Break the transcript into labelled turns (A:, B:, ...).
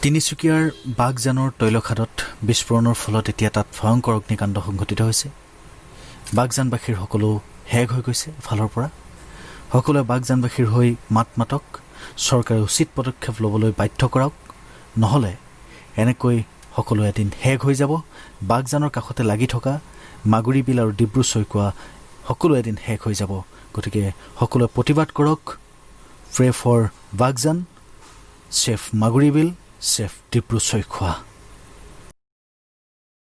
A: তিনিচুকীয়াৰ বাগজানৰ তৈলখাদত বিস্ফোৰণৰ ফলত এতিয়া তাত ভয়ংকৰ অগ্নিকাণ্ড সংঘটিত হৈছে। বাগজানবাসীৰ সকলো হেগ হৈ গৈছে। এফালৰ পৰা সকলোৱে বাগজানবাসীৰ হৈ মাতক চৰকাৰে উচিত পদক্ষেপ ল'বলৈ বাধ্য কৰক, নহ'লে এনেকৈ সকলো এদিন হেগ হৈ যাব। বাগজানৰ কাষতে লাগি থকা মাগুৰী বিল আৰু ডিব্ৰু চৈখোৱা সকলো এদিন হেগ হৈ যাব। গতিকে সকলোৱে প্ৰতিবাদ কৰক। Pray for Baghjan, save Maguri Beel, save Dibru Saikhowa.